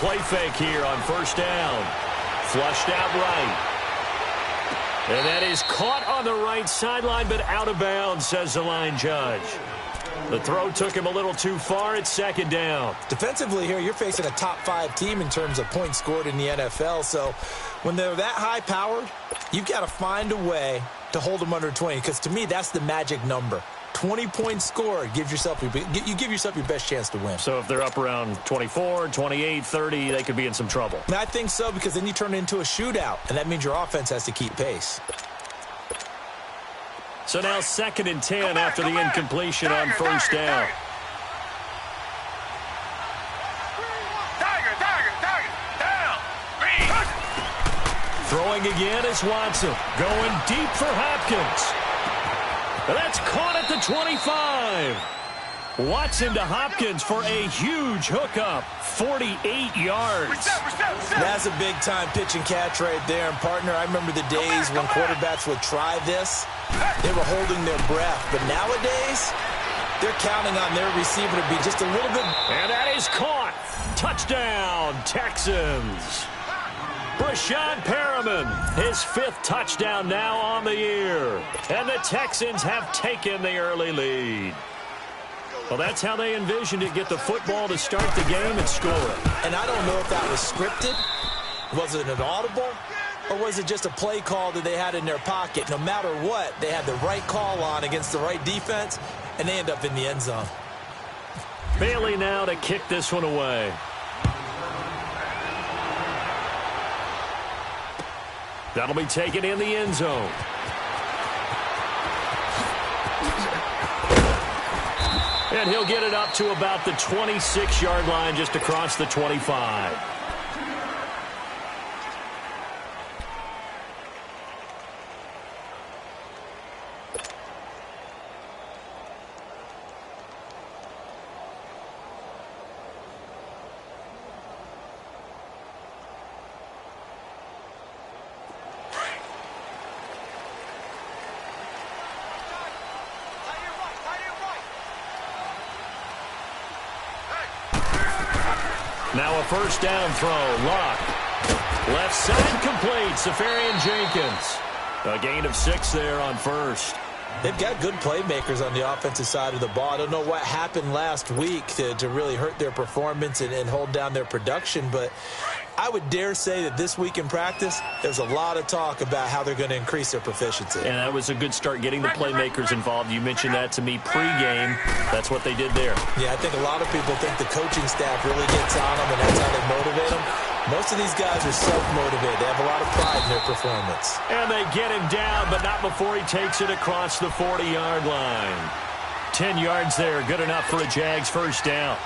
play fake here on first down. Flushed out right. And that is caught on the right sideline, but out of bounds, says the line judge. The throw took him a little too far. It's second down. Defensively here, you're facing a top-5 team in terms of points scored in the NFL. So when they're that high-powered, you've got to find a way to hold them under 20. Because to me, that's the magic number. 20 points scored, you give yourself your best chance to win. So if they're up around 24, 28, 30, they could be in some trouble. And I think so, because then you turn it into a shootout, and that means your offense has to keep pace. So now 2nd and 10 after the incompletion on first down. Throwing again is Watson. Going deep for Hopkins. That's caught at the 25. Watson to Hopkins for a huge hookup. 48 yards. That's a big-time pitch and catch right there. And, partner, I remember the days when quarterbacks would try this. They were holding their breath. But nowadays, they're counting on their receiver to be just a little bit. And that is caught. Touchdown, Texans. Brashad Perriman, his 5th touchdown now on the year. And the Texans have taken the early lead. Well, that's how they envisioned it, get the football to start the game and score it. And I don't know if that was scripted. Was it an audible? Or was it just a play call that they had in their pocket? No matter what, they had the right call on against the right defense, and they end up in the end zone. Bailey now to kick this one away. That'll be taken in the end zone. And he'll get it up to about the 26-yard line, just across the 25. Now a first down throw. Lock. Left side complete. Safarian Jenkins. A gain of 6 there on first. They've got good playmakers on the offensive side of the ball. I don't know what happened last week to really hurt their performance and hold down their production, but I would dare say that this week in practice, there's a lot of talk about how they're going to increase their proficiency. And that was a good start getting the playmakers involved. You mentioned that to me pregame. That's what they did there. Yeah, I think a lot of people think the coaching staff really gets on them, and that's how they motivate them. Most of these guys are self-motivated. They have a lot of pride in their performance. And they get him down, but not before he takes it across the 40-yard line. 10 yards there, good enough for a Jags first down.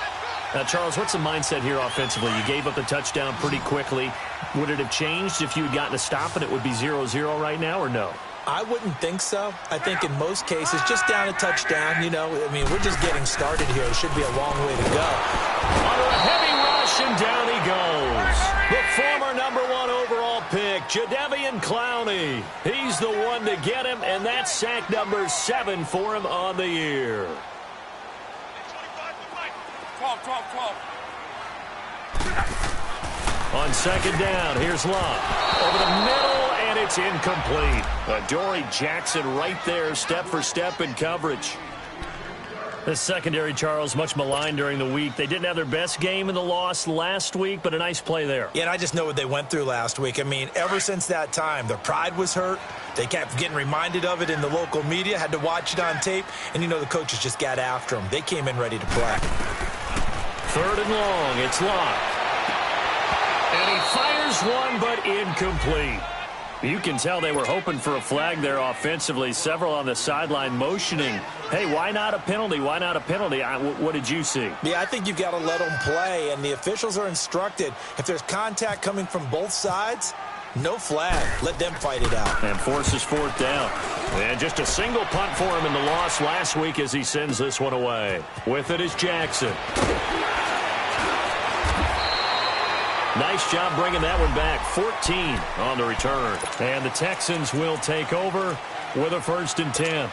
Now, Charles, what's the mindset here offensively? You gave up the touchdown pretty quickly. Would it have changed if you had gotten a stop and it would be 0-0 right now, or no? I wouldn't think so. I think in most cases, just down a touchdown, you know, I mean, we're just getting started here. It should be a long way to go. Under a heavy rush, and down he goes. The former #1 overall pick, Jadeveon Clowney. He's the one to get him, and that's sack number 7 for him on the year. 12. On second down, here's Love. Over the middle, and it's incomplete. Adoree Jackson right there, step for step in coverage. This secondary, Charles, much maligned during the week. They didn't have their best game in the loss last week, but a nice play there. Yeah, and I just know what they went through last week. I mean, ever since that time, their pride was hurt. They kept getting reminded of it in the local media, had to watch it on tape, and, you know, the coaches just got after them. They came in ready to play. 3rd and long, it's Locke. And he fires one, but incomplete. You can tell they were hoping for a flag there offensively. Several on the sideline motioning, hey, why not a penalty? Why not a penalty? What did you see? Yeah, I think you've got to let them play, and the officials are instructed. If there's contact coming from both sides, no flag. Let them fight it out. And forces 4th down. And just a single punt for him in the loss last week as he sends this one away. With it is Jackson. Nice job bringing that one back. 14 on the return. And the Texans will take over with a 1st and 10.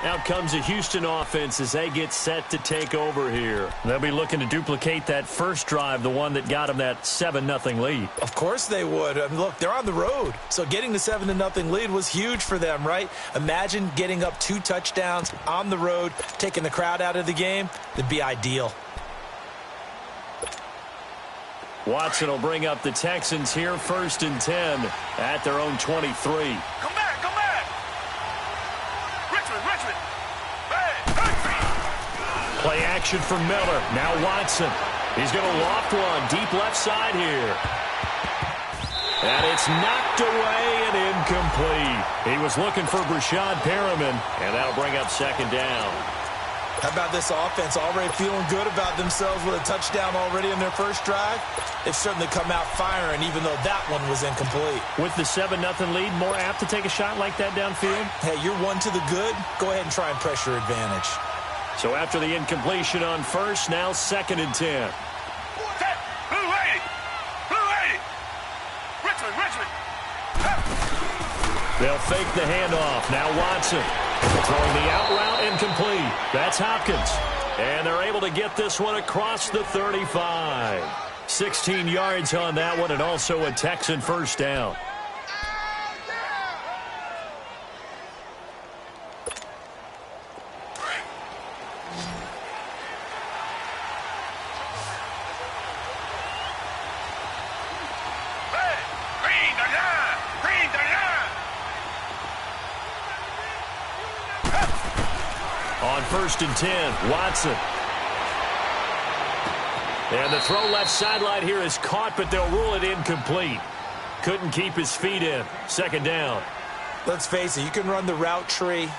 Out comes the Houston offense as they get set to take over here. They'll be looking to duplicate that first drive, the one that got them that 7-0 lead. Of course they would. I mean, look, they're on the road. So getting the 7-0 lead was huge for them, right? Imagine getting up 2 touchdowns on the road, taking the crowd out of the game. That'd be ideal. Watson will bring up the Texans here, 1st and 10 at their own 23. Come back. Richmond. Play action from Miller. Now Watson. He's going to loft one deep left side here. And it's knocked away and incomplete. He was looking for Brashad Perriman, and that'll bring up 2nd down. How about this offense already feeling good about themselves with a touchdown already in their first drive? They've certainly come out firing, even though that one was incomplete. With the 7-0 lead, more apt to take a shot like that downfield? Hey, you're one to the good. Go ahead and try and press your advantage. So after the incompletion on first, now 2nd and 10. Blue 80. Richmond. They'll fake the handoff. Now Watson. Throwing the out route incomplete. That's Hopkins. And they're able to get this one across the 35. 16 yards on that one, and also a Texan first down. On 1st and 10, Watson. And the throw left sideline here is caught, but they'll rule it incomplete. Couldn't keep his feet in. 2nd down. Let's face it, you can run the route tree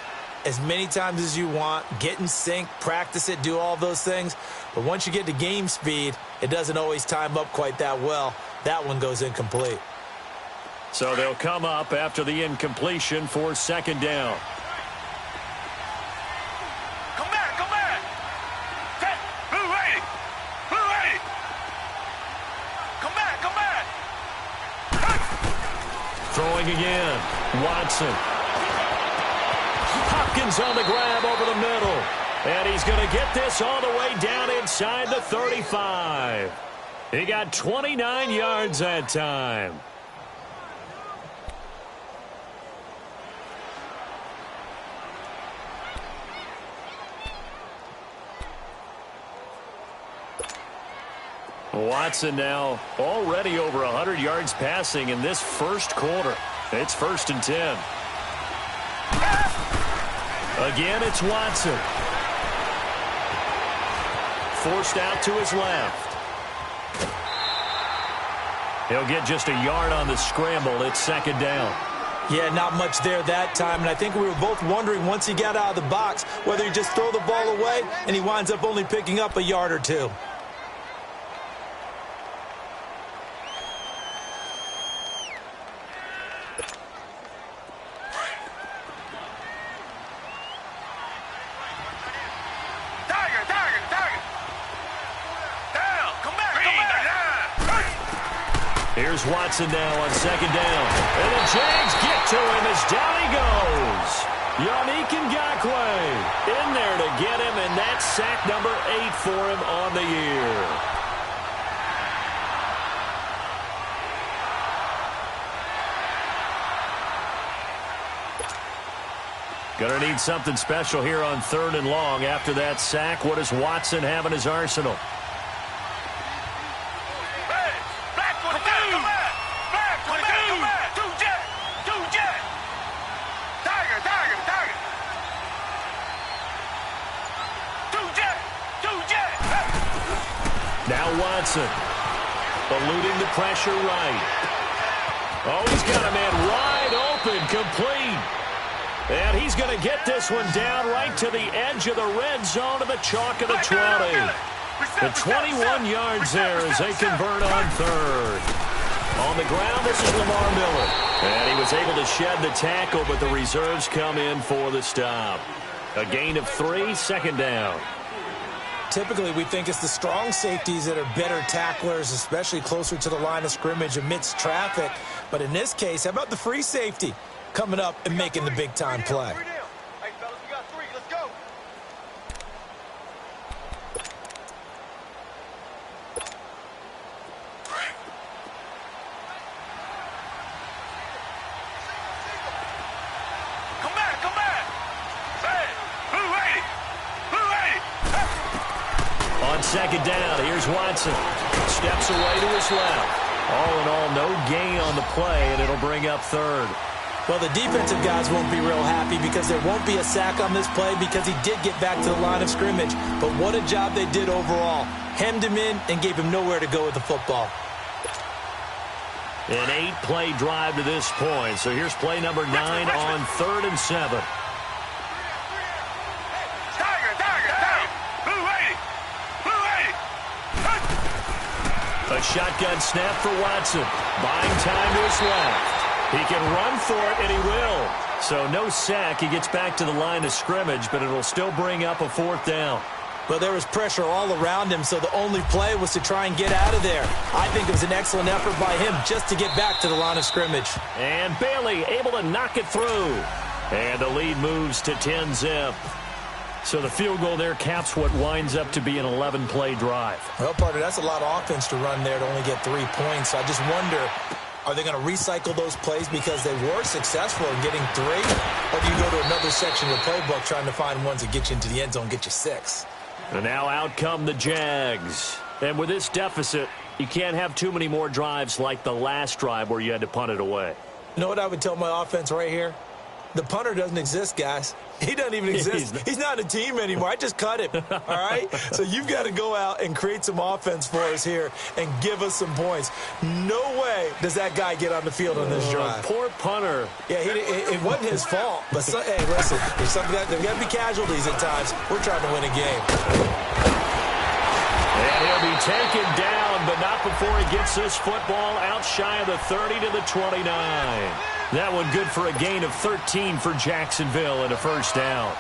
as many times as you want, get in sync, practice it, do all those things. But once you get to game speed, it doesn't always time up quite that well. That one goes incomplete. So they'll come up after the incompletion for 2nd down. Throwing again. Watson. Hopkins on the grab over the middle. And he's going to get this all the way down inside the 35. He got 29 yards that time. Watson now already over 100 yards passing in this first quarter. It's 1st and 10. Again, it's Watson. Forced out to his left. He'll get just a yard on the scramble. It's 2nd down. Yeah, not much there that time, and I think we were both wondering once he got out of the box whether he just throw the ball away and he winds up only picking up a yard or two. Here's Watson now on 2nd down. And the Jags get to him as down he goes. Yannick Ngakoue in there to get him, and that's sack number 8 for him on the year. Gonna need something special here on 3rd and long. After that sack, what does Watson have in his arsenal? Now Watson, eluding the pressure right. Oh, he's got a man wide open, complete. And he's going to get this one down right to the edge of the red zone to the chalk of the 20. The 21 yards there as they convert on 3rd. On the ground, this is Lamar Miller. And he was able to shed the tackle, but the reserves come in for the stop. A gain of 3, 2nd down. Typically, we think it's the strong safeties that are better tacklers, especially closer to the line of scrimmage amidst traffic. But in this case, how about the free safety coming up and making the big-time play? Hey, fellas, we got 3. second down. Here's Watson. Steps away to his left. All in all, no gain on the play, and it'll bring up third. Well, the defensive guys won't be real happy because there won't be a sack on this play because he did get back to the line of scrimmage. But what a job they did overall. Hemmed him in and gave him nowhere to go with the football. An 8-play drive to this point. So here's play number 9 on 3rd and 7. A shotgun snap for Watson. Buying time to his left. He can run for it, and he will. So no sack. He gets back to the line of scrimmage, but it'll still bring up a 4th down. But there was pressure all around him, so the only play was to try and get out of there. I think it was an excellent effort by him just to get back to the line of scrimmage. And Bailey able to knock it through. And the lead moves to 10-zip. So the field goal there caps what winds up to be an 11-play drive. Well, partner, that's a lot of offense to run there to only get 3 points. So I just wonder, are they going to recycle those plays because they were successful in getting 3? Or do you go to another section of the playbook trying to find ones that get you into the end zone, get you 6? And now out come the Jags. And with this deficit, you can't have too many more drives like the last drive where you had to punt it away. You know what I would tell my offense right here? The punter doesn't exist, guys. He doesn't even exist. He's not a team anymore. I just cut him, all right? So you've got to go out and create some offense for us here and give us some points. No way does that guy get on the field on this drive. Poor punter. Yeah, it wasn't his fault. But, hey, listen, there's got to be casualties at times. We're trying to win a game. And he'll be taken down, but not before he gets this football out shy of the 30 to the 29. That one good for a gain of 13 for Jacksonville and a 1st down.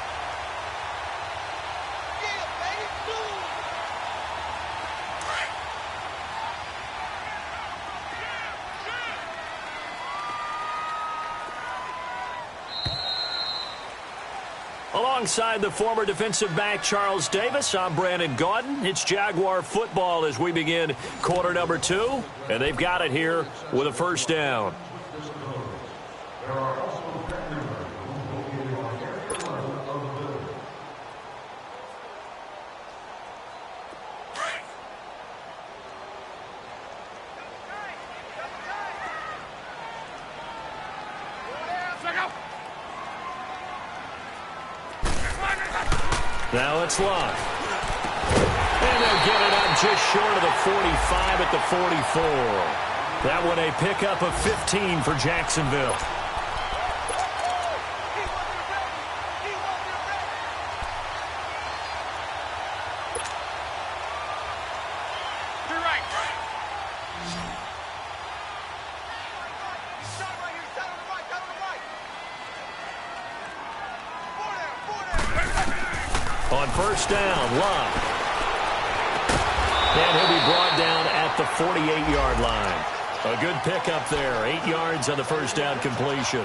Alongside the former defensive back Charles Davis, I'm Brandon Gaudin. It's Jaguar football as we begin quarter number 2, and they've got it here with a 1st down. Now it's Locke. And they'll get it up just short of the 45 at the 44. That one a pickup of 15 for Jacksonville. On 1st down, Locke. And he'll be brought down at the 48-yard line. A good pickup there. 8 yards on the 1st down completion.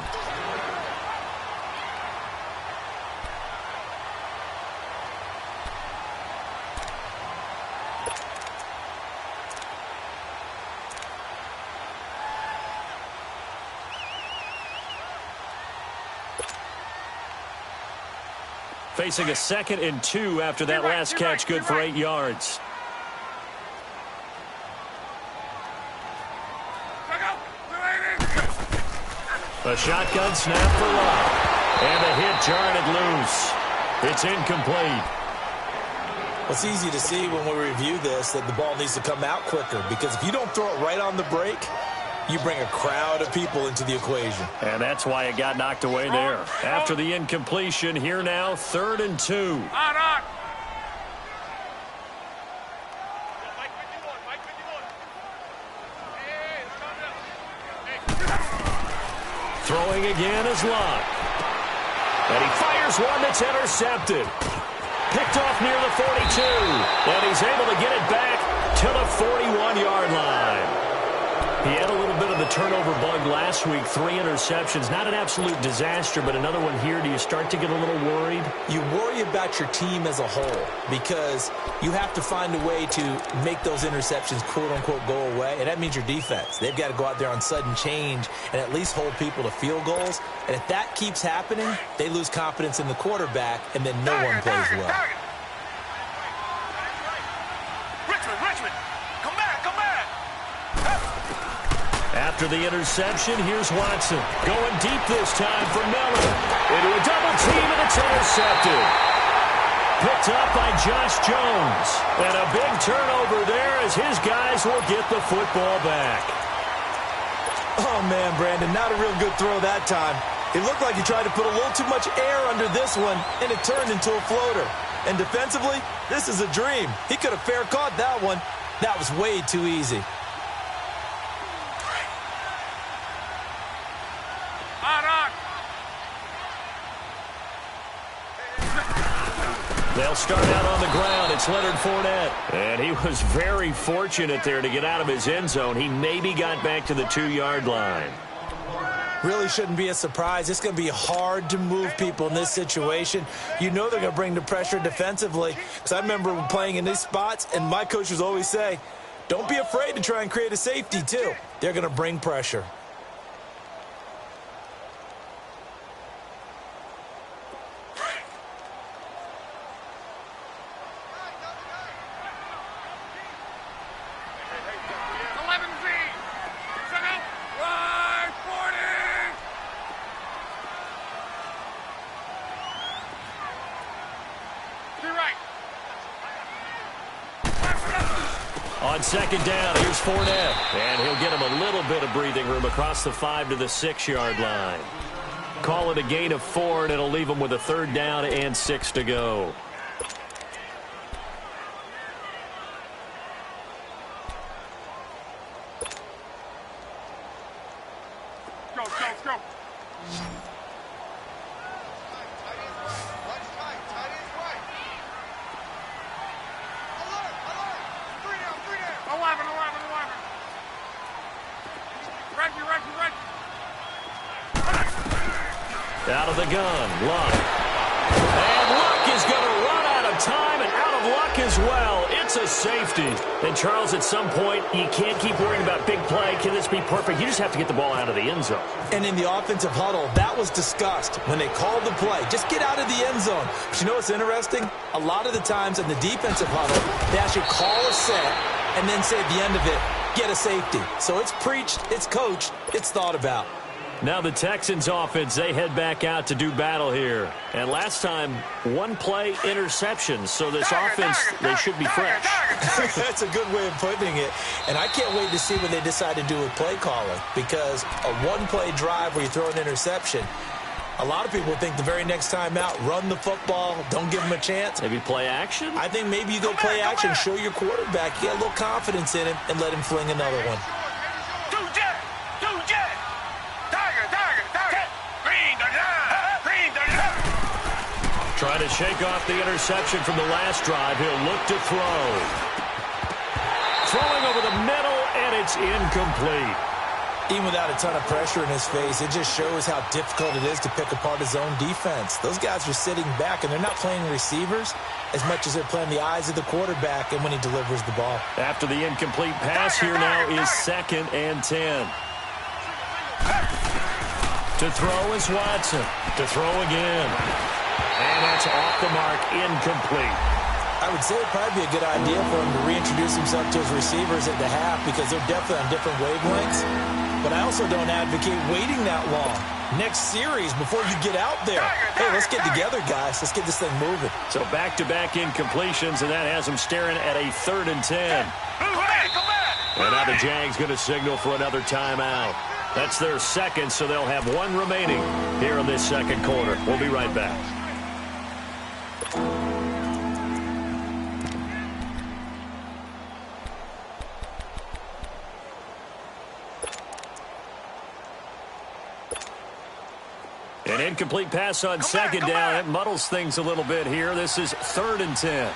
Facing a 2nd and 2 after that last catch, good for 8 yards. A shotgun snap for Locke. And the hit jarred it loose. It's incomplete. It's easy to see when we review this that the ball needs to come out quicker because if you don't throw it right on the break, you bring a crowd of people into the equation. And that's why it got knocked away there. After the incompletion, here now, 3rd and 2. Throwing again is Locke. And he fires one that's intercepted. Picked off near the 42. And he's able to get it back to the 41-yard line. He had a little bit of the turnover bug last week, 3 interceptions. Not an absolute disaster, but another one here. Do you start to get a little worried? You worry about your team as a whole because you have to find a way to make those interceptions, quote-unquote, go away, and that means your defense. They've got to go out there on sudden change and at least hold people to field goals. And if that keeps happening, they lose confidence in the quarterback, and then no one plays well. After the interception, here's Watson. Going deep this time for Miller. Into a double team, and it's intercepted. Picked up by Josh Jones. And a big turnover there as his guys will get the football back. Oh, man, Brandon, not a real good throw that time. It looked like he tried to put a little too much air under this one, and it turned into a floater. And defensively, this is a dream. He could have fair caught that one. That was way too easy. They'll start out on the ground. It's Leonard Fournette. And he was very fortunate there to get out of his end zone. He maybe got back to the 2-yard line. Really shouldn't be a surprise. It's going to be hard to move people in this situation. You know they're going to bring the pressure defensively. Because I remember playing in these spots, and my coaches always say, don't be afraid to try and create a safety, too. They're going to bring pressure. On second down, here's Fournette. And he'll get him a little bit of breathing room across the 5 to the 6-yard line. Call it a gain of 4, and it'll leave him with a 3rd down and 6 to go. Go. Out of the gun, Luck. And Luck is going to run out of time and out of luck as well. It's a safety. And, Charles, at some point, you can't keep worrying about big play. Can this be perfect? You just have to get the ball out of the end zone. And in the offensive huddle, that was discussed when they called the play. Just get out of the end zone. But you know what's interesting? A lot of the times in the defensive huddle, they actually call a set and then say at the end of it, get a safety. So it's preached, it's coached, it's thought about. Now the Texans offense, they head back out to do battle here. And last time, 1-play interception. So this offense, they should be fresh. That's a good way of putting it. And I can't wait to see what they decide to do with play calling. Because a 1-play drive where you throw an interception, a lot of people think the very next time out, run the football, don't give them a chance. Maybe play action? I think maybe you go play action, show your quarterback, get a little confidence in him, and let him fling another one. Trying to shake off the interception from the last drive. He'll look to throw. Throwing over the middle, and it's incomplete. Even without a ton of pressure in his face, it just shows how difficult it is to pick apart his own defense. Those guys are sitting back, and they're not playing receivers as much as they're playing the eyes of the quarterback and when he delivers the ball. After the incomplete pass, here now is 2nd and 10. To throw is Watson. To throw again. And that's off the mark, incomplete. I would say it'd probably be a good idea for him to reintroduce himself to his receivers at the half because they're definitely on different wavelengths. But I also don't advocate waiting that long. Next series before you get out there. Hey, let's get together, guys. Let's get this thing moving. So back-to-back incompletions, and that has them staring at a 3rd and 10. And now the Jags going to signal for another timeout. That's their second, so they'll have 1 remaining here in this second quarter. We'll be right back. An incomplete pass on second down. It muddles things a little bit here. This is 3rd and 10.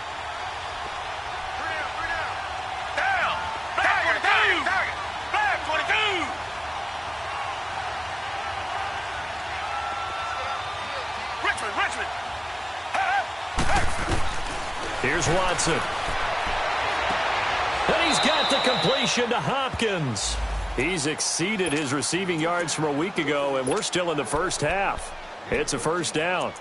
Here's Watson. And he's got the completion to Hopkins. He's exceeded his receiving yards from a week ago, and we're still in the first half. It's a 1st down.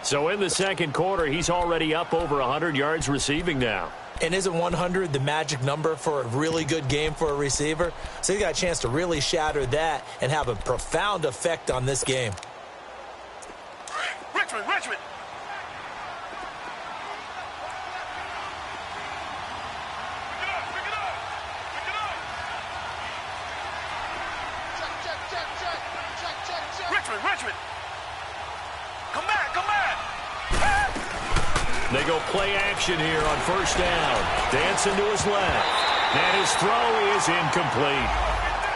So in the second quarter, he's already up over 100 yards receiving now. And isn't 100 the magic number for a really good game for a receiver? So he got a chance to really shatter that and have a profound effect on this game. Richmond! Richmond! Come back! They go play action here on first down. Dancing to his left. And his throw is incomplete.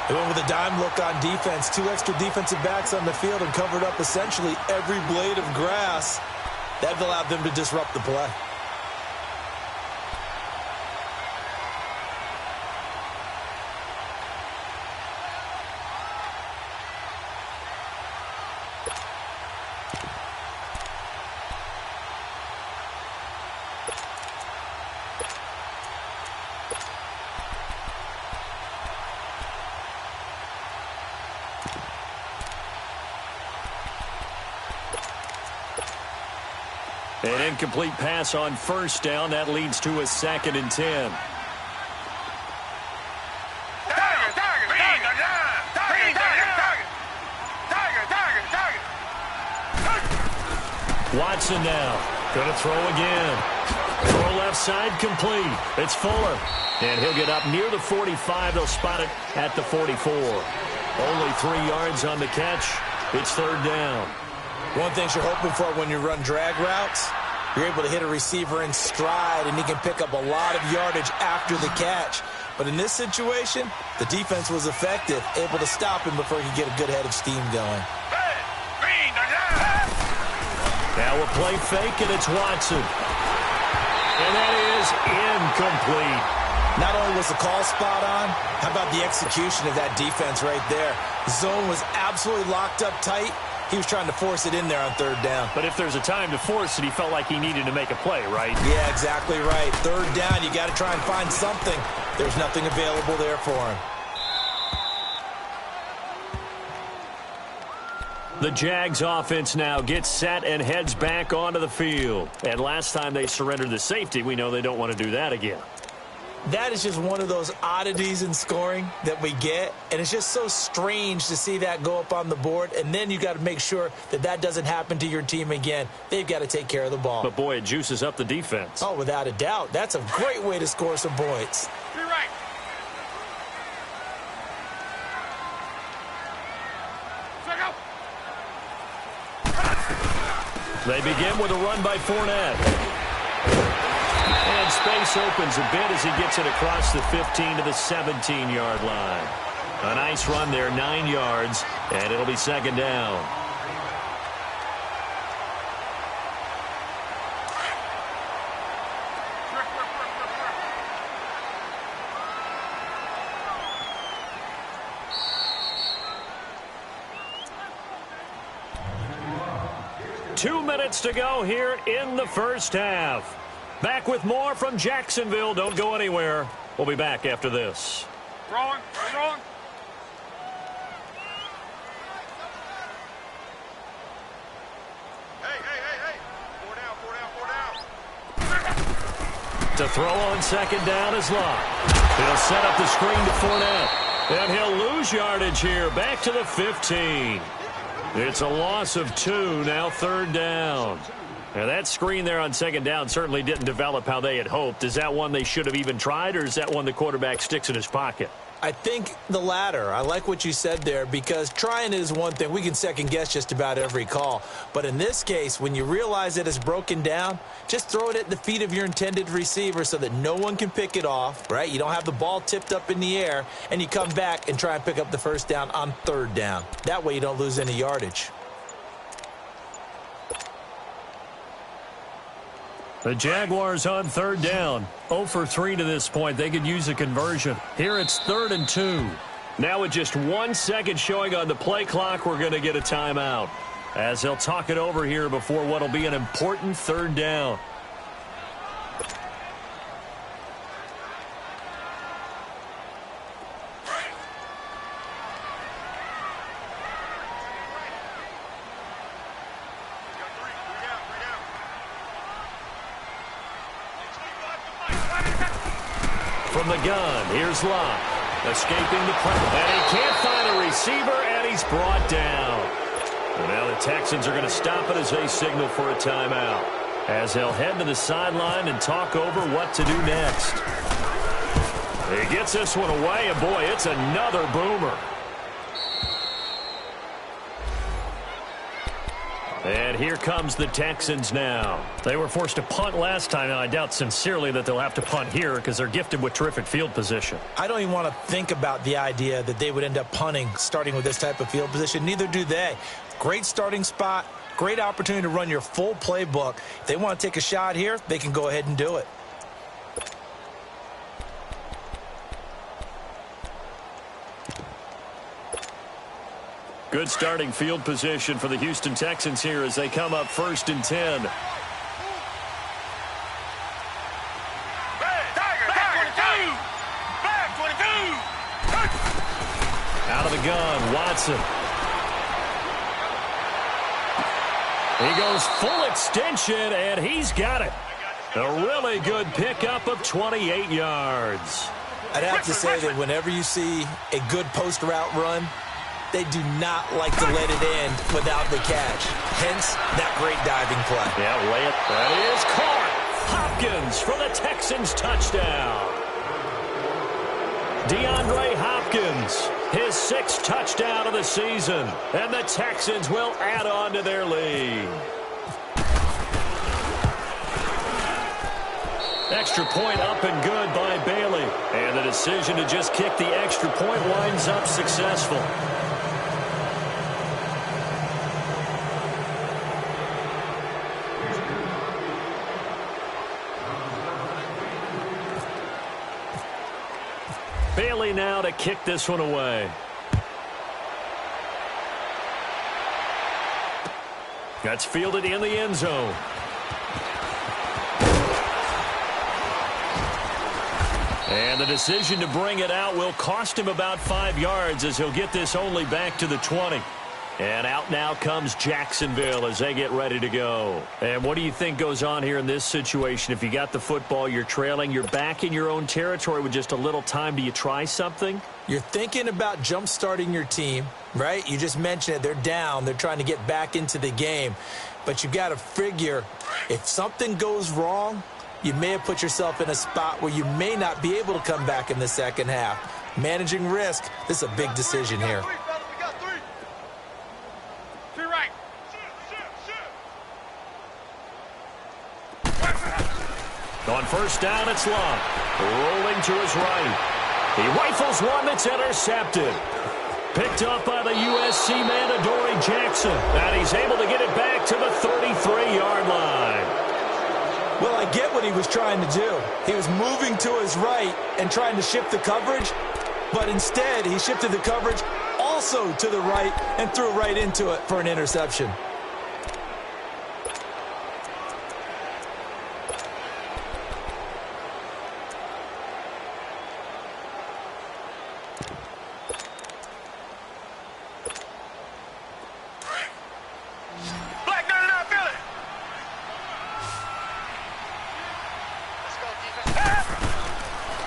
They went with a dime look on defense. 2 extra defensive backs on the field and covered up essentially every blade of grass. That allowed them to disrupt the play. An incomplete pass on first down. That leads to a 2nd and 10. Watson now. Going to throw again. Throw left side complete. It's Fuller. And he'll get up near the 45. They'll spot it at the 44. Only 3 yards on the catch. It's 3rd down. One thing you're hoping for when you run drag routes, you're able to hit a receiver in stride, and he can pick up a lot of yardage after the catch. But in this situation, the defense was effective, able to stop him before he could get a good head of steam going. Now a play fake, and it's Watson. And that is incomplete. Not only was the call spot on, how about the execution of that defense right there? The zone was absolutely locked up tight. He was trying to force it in there on 3rd down. But if there's a time to force it, he felt like he needed to make a play, right? Yeah, exactly right. 3rd down, you got to try and find something. There's nothing available there for him. The Jags offense now gets set and heads back onto the field. And last time they surrendered the safety, we know they don't want to do that again. That is just one of those oddities in scoring that we get, and it's just so strange to see that go up on the board, and then you got to make sure that that doesn't happen to your team again. They've got to take care of the ball. But, boy, it juices up the defense. Oh, without a doubt. That's a great way to score some points. You're right. They begin with a run by Fournette. And space opens a bit as he gets it across the 15 to the 17-yard line. A nice run there, 9 yards, and it'll be 2nd down. Two minutes to go here in the first half. Back with more from Jacksonville. Don't go anywhere. We'll be back after this. Wrong. Hey. 4 down. To throw on 2nd down is Locke. He'll set up the screen to Fournette. And he'll lose yardage here. Back to the 15. It's a loss of 2, now 3rd down. Now, that screen there on 2nd down certainly didn't develop how they had hoped. Is that one they should have even tried, or is that one the quarterback sticks in his pocket? I think the latter. I like what you said there, because trying it is one thing. We can second-guess just about every call. But in this case, when you realize that it's broken down, just throw it at the feet of your intended receiver so that no one can pick it off, right? You don't have the ball tipped up in the air, and you come back and try and pick up the 1st down on 3rd down. That way you don't lose any yardage. The Jaguars on 3rd down. 0 for 3 to this point. They could use a conversion. Here it's 3rd and 2. Now with just 1 second showing on the play clock, we're going to get a timeout, as they'll talk it over here before what will be an important 3rd down. from the gun. Here's Locke. Escaping the pressure. And he can't find a receiver, and he's brought down. Well, now the Texans are going to stop it as they signal for a timeout, as they'll head to the sideline and talk over what to do next. He gets this one away, and boy, it's another boomer. And here comes the Texans now. They were forced to punt last time, and I doubt sincerely that they'll have to punt here because they're gifted with terrific field position. I don't even want to think about the idea that they would end up punting starting with this type of field position. Neither do they. Great starting spot, great opportunity to run your full playbook. If they want to take a shot here, they can go ahead and do it. Good starting field position for the Houston Texans here as they come up 1st and 10. Out of the gun, Watson. He goes full extension, and he's got it. A really good pickup of 28 yards. I'd have to say that whenever you see a good post route run, they do not like to let it end without the catch. Hence, that great diving play. Yeah, lay it. That is caught. Hopkins for the Texans touchdown. DeAndre Hopkins, his 6th touchdown of the season. And the Texans will add on to their lead. Extra point up and good by Bailey. And the decision to just kick the extra point winds up successful. Bailey now to kick this one away. That's fielded in the end zone. And the decision to bring it out will cost him about 5 yards as he'll get this only back to the 20. And out now comes Jacksonville as they get ready to go. And what do you think goes on here in this situation? If you got the football, you're trailing, you're back in your own territory with just a little time. Do you try something? You're thinking about jump-starting your team, right? You just mentioned it. They're down. They're trying to get back into the game. But you've got to figure if something goes wrong, you may have put yourself in a spot where you may not be able to come back in the second half. Managing risk, this is a big decision here. On first down, it's Locke. Rolling to his right. He rifles one that's intercepted. Picked up by the USC man, Adoree Jackson. And he's able to get it back to the 33-yard line. Well, I get what he was trying to do. He was moving to his right and trying to shift the coverage, but instead he shifted the coverage also to the right and threw right into it for an interception.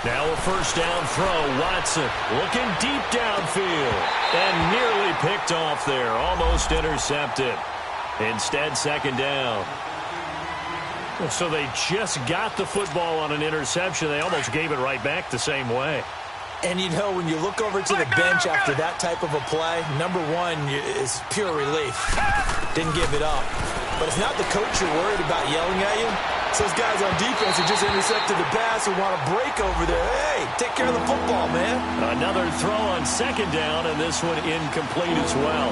Now a first down throw. Watson looking deep downfield and nearly picked off there. Almost intercepted. Instead, second down. So they just got the football on an interception. They almost gave it right back the same way. And, you know, when you look over to the bench after that type of a play, number one is pure relief. Didn't give it up. But it's not the coach you're worried about yelling at you. It's those guys on defense who just intercepted the pass who want to break over there. Hey, take care of the football, man. Another throw on second down, and this one incomplete as well.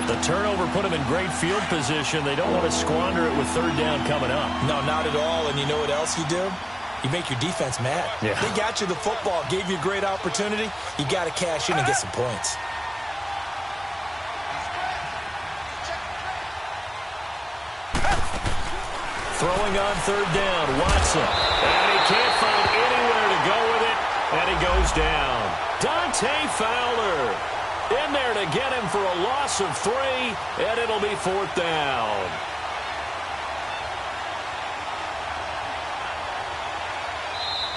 The turnover put them in great field position. They don't want to squander it with third down coming up. No, not at all. And you know what else you do? You make your defense mad. Yeah. They got you the football, gave you a great opportunity. You got to cash in and get some points. Throwing on third down, Watson. And he can't find anywhere to go with it, and he goes down. Dante Fowler in there to get him for a loss of 3, and it'll be fourth down.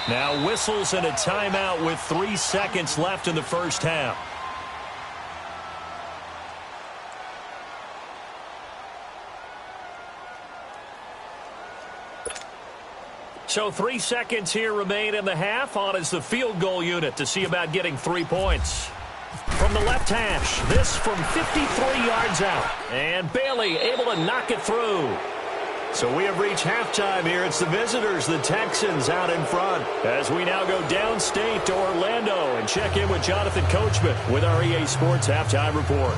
Now whistles and a timeout with 3 seconds left in the first half. So 3 seconds here remain in the half. On is the field goal unit to see about getting 3 points. From the left hash, this from 53 yards out. And Bailey able to knock it through. So we have reached halftime here. It's the visitors, the Texans, out in front. As we now go downstate to Orlando and check in with Jonathan Coachman with our EA Sports Halftime Report.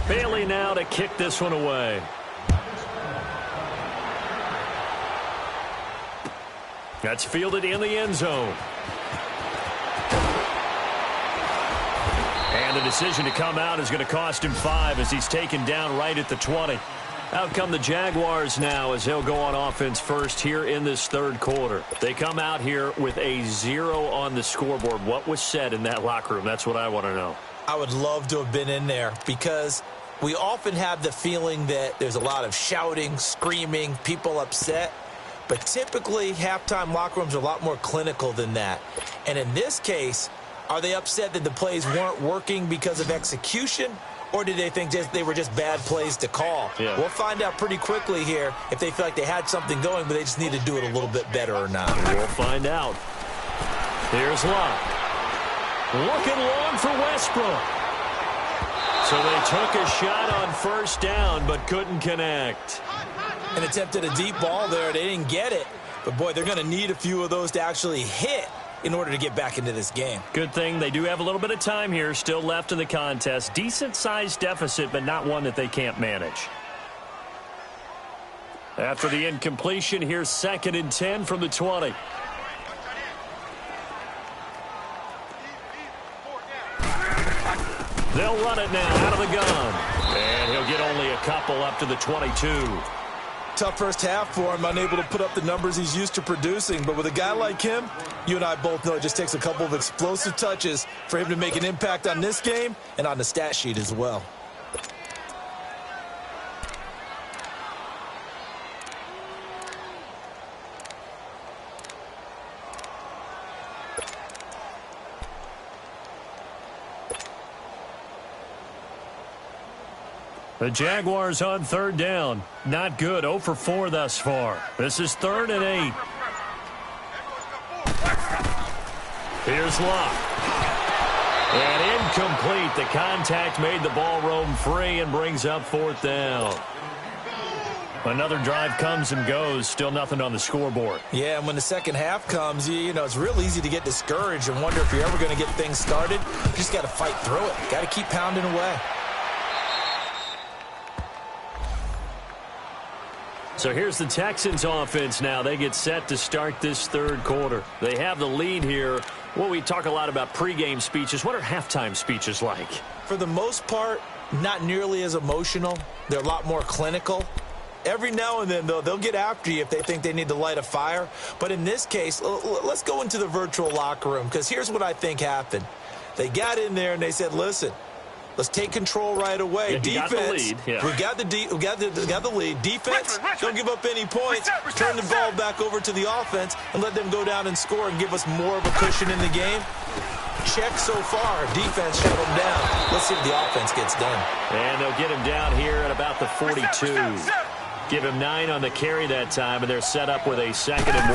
Bailey now to kick this one away. That's fielded in the end zone. And the decision to come out is going to cost him 5 as he's taken down right at the 20. Out come the Jaguars now as they'll go on offense first here in this third quarter. They come out here with a 0 on the scoreboard. What was said in that locker room? That's what I want to know. I would love to have been in there because we often have the feeling that there's a lot of shouting, screaming, people upset. But typically, halftime locker rooms are a lot more clinical than that. And in this case, are they upset that the plays weren't working because of execution? Or did they think they were just bad plays to call? Yeah. We'll find out pretty quickly here if they feel like they had something going, but they just need to do it a little bit better or not. We'll find out. Here's Locke. Looking long for Westbrook. So they took a shot on first down, but couldn't connect. And attempted a deep ball there. They didn't get it. But, boy, they're going to need a few of those to actually hit in order to get back into this game. Good thing they do have a little bit of time here still left in the contest. Decent-sized deficit, but not one that they can't manage. After the incompletion, here's 2nd and 10 from the 20. They'll run it now out of the gun. And he'll get only a couple up to the 22. Tough first half for him, unable to put up the numbers he's used to producing. But with a guy like him, you and I both know it just takes a couple of explosive touches for him to make an impact on this game and on the stat sheet as well. The Jaguars on 3rd down. Not good. 0 for 4 thus far. This is 3rd and 8. Here's Locke. And incomplete. The contact made the ball roam free and brings up 4th down. Another drive comes and goes. Still nothing on the scoreboard. Yeah, and when the second half comes, you know, it's real easy to get discouraged and wonder if you're ever going to get things started. You just got to fight through it. Got to keep pounding away. So here's the Texans offense now. They get set to start this third quarter. They have the lead here. Well, we talk a lot about pregame speeches. What are halftime speeches like? For the most part, not nearly as emotional. They're a lot more clinical. Every now and then, though, they'll get after you if they think they need to light a fire. But in this case, let's go into the virtual locker room, because here's what I think happened. They got in there and they said, listen, let's take control right away. Yeah, defense, got the lead. Yeah. we got the lead. Defense, don't give up any points. Turn the ball back over to the offense and let them go down and score and give us more of a cushion in the game. Check so far. Defense shut them down. Let's see if the offense gets done. And they'll get him down here at about the 42. Give him 9 on the carry that time, and they're set up with a 2nd and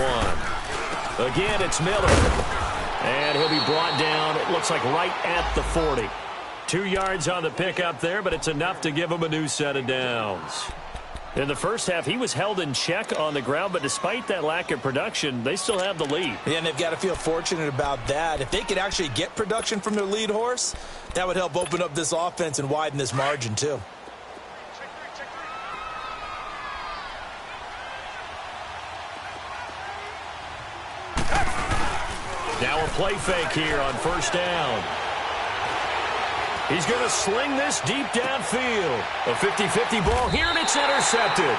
1. Again, it's Miller. And he'll be brought down, it looks like right at the 40. 2 yards on the pickup there, but it's enough to give him a new set of downs. In the first half, he was held in check on the ground, but despite that lack of production, they still have the lead. Yeah, and they've got to feel fortunate about that. If they could actually get production from their lead horse, that would help open up this offense and widen this margin too. Now a play fake here on first down. He's going to sling this deep downfield. A 50-50 ball here, and it's intercepted.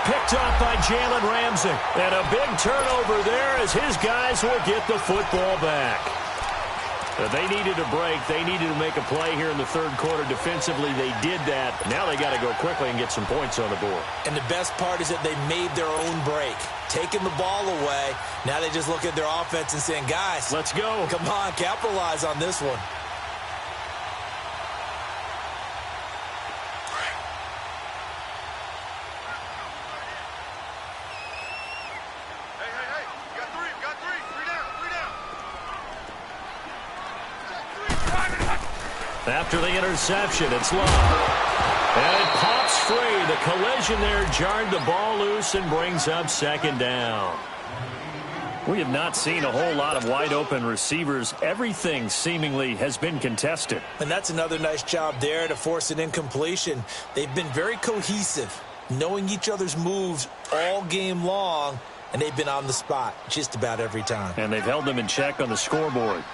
Picked off by Jalen Ramsey. And a big turnover there as his guys will get the football back. They needed a break. They needed to make a play here in the third quarter. Defensively, they did that. Now they got to go quickly and get some points on the board. And the best part is that they made their own break. Taking the ball away. Now they just look at their offense and saying, guys, let's go. Come on, capitalize on this one. After the interception, it's Love. And it pops free. The collision there jarred the ball loose and brings up second down. We have not seen a whole lot of wide-open receivers. Everything seemingly has been contested. And that's another nice job there to force an incompletion. They've been very cohesive, knowing each other's moves all game long, and they've been on the spot just about every time. And they've held them in check on the scoreboard.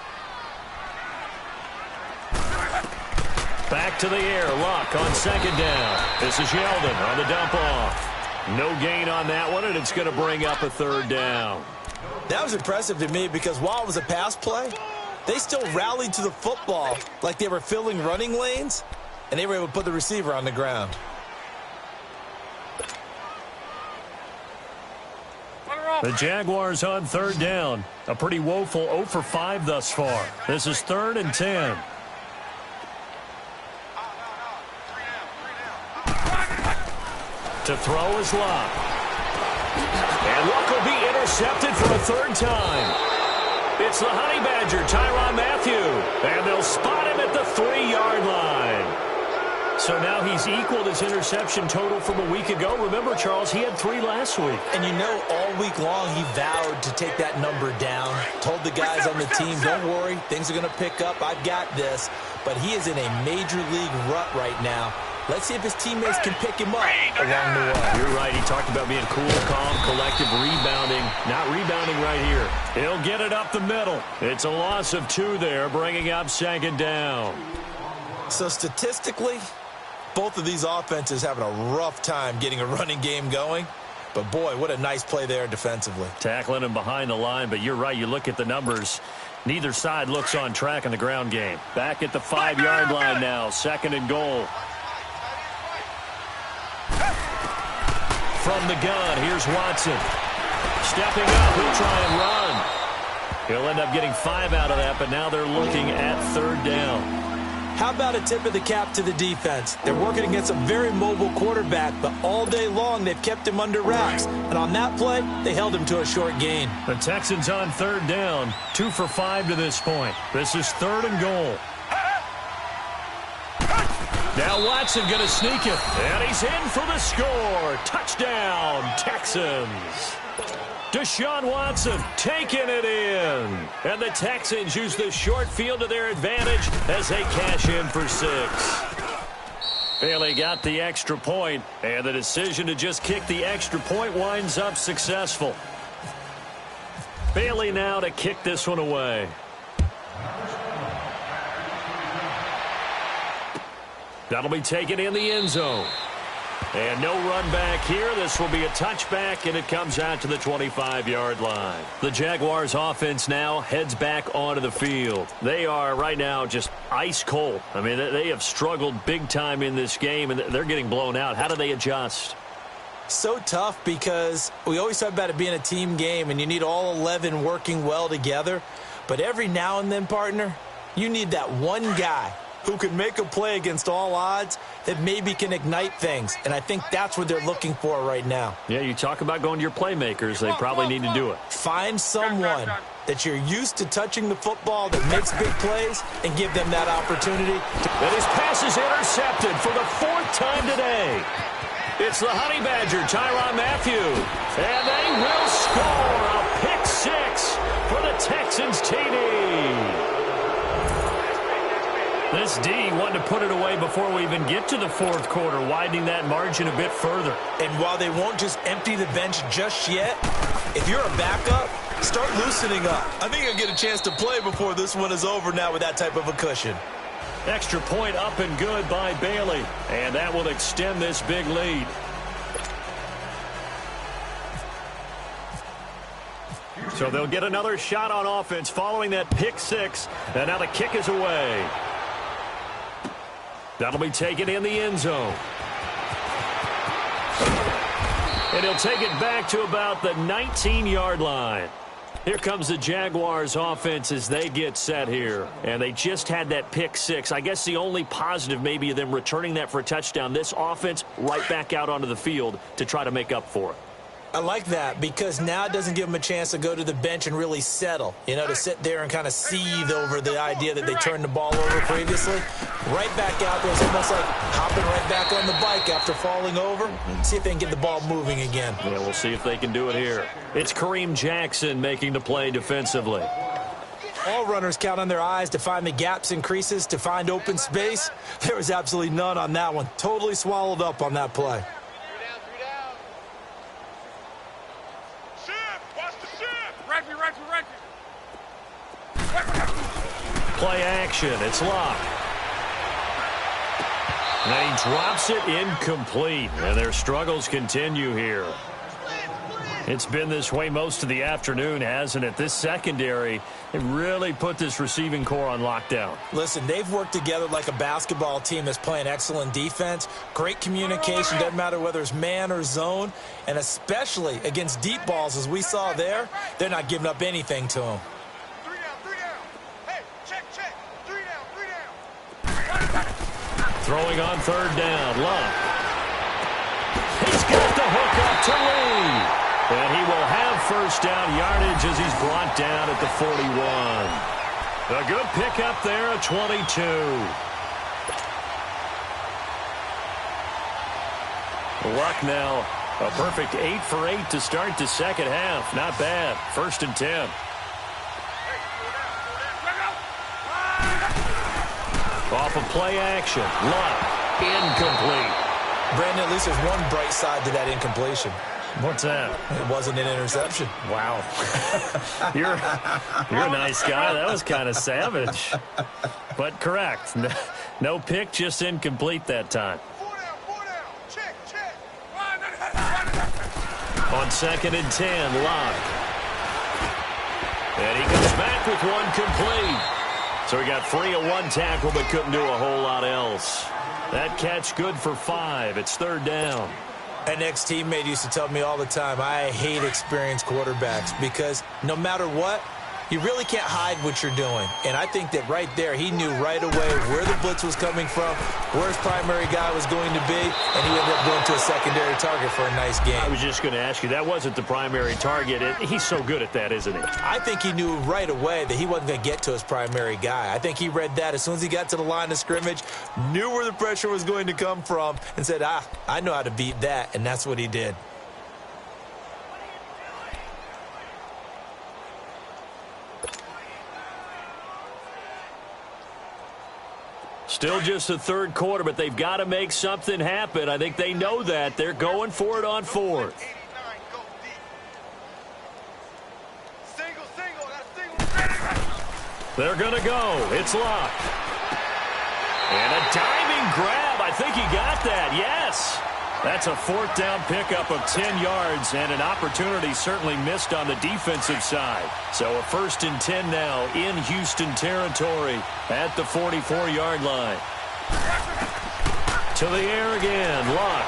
Back to the air. Luck on second down. This is Yeldon on the dump off. No gain on that one, and it's going to bring up a third down. That was impressive to me because while it was a pass play, they still rallied to the football like they were filling running lanes, and they were able to put the receiver on the ground. The Jaguars on third down. A pretty woeful 0 for 5 thus far. This is 3rd and 10. To throw is Luck. And Luck will be intercepted for a third time. It's the Honey Badger, Tyrann Mathieu. And they'll spot him at the 3-yard line. So now he's equaled his interception total from a week ago. Remember, Charles, he had 3 last week. And you know, all week long he vowed to take that number down. Told the guys on the team, don't worry, things are going to pick up. I've got this. But he is in a major league rut right now. Let's see if his teammates can pick him up along the way. You're right. He talked about being cool, calm, collective, rebounding. Not rebounding right here. He'll get it up the middle. It's a loss of 2 there, bringing up second down. So statistically, both of these offenses having a rough time getting a running game going. But, boy, what a nice play there defensively. Tackling him behind the line, but you're right. You look at the numbers. Neither side looks on track in the ground game. Back at the 5-yard line now, 2nd and goal. From the gun, here's Watson. Stepping up, he'll try and run. He'll end up getting 5 out of that, but now they're looking at 3rd down. How about a tip of the cap to the defense? They're working against a very mobile quarterback, but all day long they've kept him under wraps. And on that play, they held him to a short gain. The Texans on 3rd down, 2 for 5 to this point. This is 3rd and goal. Now Watson going to sneak it, and he's in for the score. Touchdown, Texans. Deshaun Watson taking it in. And the Texans use the short field to their advantage as they cash in for 6. Bailey got the extra point, and the decision to just kick the extra point winds up successful. Bailey now to kick this one away. That'll be taken in the end zone. And no run back here. This will be a touchback, and it comes out to the 25-yard line. The Jaguars offense now heads back onto the field. They are right now just ice cold. I mean, they have struggled big time in this game, and they're getting blown out. How do they adjust? So tough because we always talk about it being a team game, and you need all 11 working well together. But every now and then, partner, you need that one guy who can make a play against all odds that maybe can ignite things. And I think that's what they're looking for right now. Yeah, you talk about going to your playmakers. They probably need to do it. Find someone that you're used to touching the football that makes big plays and give them that opportunity. And his pass is intercepted for the 4th time today. It's the Honey Badger, Tyrann Mathieu. And they will score a pick 6 for the Texans TD. This D wanted to put it away before we even get to the 4th quarter, widening that margin a bit further. And while they won't just empty the bench just yet, if you're a backup, start loosening up. I think you'll get a chance to play before this one is over now with that type of a cushion. Extra point up and good by Bailey. And that will extend this big lead. So they'll get another shot on offense following that pick six. And now the kick is away. That'll be taken in the end zone. And he'll take it back to about the 19-yard line. Here comes the Jaguars offense as they get set here. And they just had that pick six. I guess the only positive maybe of them returning that for a touchdown. This offense right back out onto the field to try to make up for it. I like that because now it doesn't give them a chance to go to the bench and really settle, to sit there and kind of seethe over the idea that they turned the ball over previously. Right back out there. It's almost like hopping right back on the bike after falling over. See if they can get the ball moving again. Yeah, we'll see if they can do it here. It's Kareem Jackson making the play defensively. All runners count on their eyes to find the gaps and creases, to find open space. There was absolutely none on that one. Totally swallowed up on that play. Play action. It's Locke. And he drops it incomplete. And their struggles continue here. It's been this way most of the afternoon, hasn't it? This secondary, it really put this receiving core on lockdown. Listen, they've worked together like a basketball team that's playing excellent defense. Great communication, doesn't matter whether it's man or zone. And especially against deep balls, as we saw there, they're not giving up anything to them. Throwing on third down, Love. He's got the hook up to Lee. And he will have first down yardage as he's brought down at the 41. A good pickup there at 22. Luck now, a perfect 8 for 8 to start the second half. Not bad. 1st and 10. Off of play action. Luck. Incomplete. Brandon, at least there's one bright side to that incompletion. What's that? It wasn't an interception. Wow. You're a nice guy. That was kind of savage. But correct. No pick, just incomplete that time. Check. On 2nd and 10, Locke. And he comes back with one complete. So he got free of one tackle but couldn't do a whole lot else. That catch good for 5. It's 3rd down. An ex-teammate used to tell me all the time, I hate experienced quarterbacks because no matter what, you really can't hide what you're doing. And I think that right there, he knew right away where the blitz was coming from, where his primary guy was going to be, and he ended up going to a secondary target for a nice game. I was just going to ask you, that wasn't the primary target. He's so good at that, isn't he? I think he knew right away that he wasn't going to get to his primary guy. I think he read that as soon as he got to the line of scrimmage, knew where the pressure was going to come from, and said, I know how to beat that, and that's what he did. Still just the 3rd quarter, but they've got to make something happen. I think they know that. They're going for it on 4th. They're going to go. It's locked. And a diving grab. I think he got that. Yes. That's a 4th down pickup of 10 yards and an opportunity certainly missed on the defensive side. So a 1st and 10 now in Houston territory at the 44-yard line. To the air again, Luck.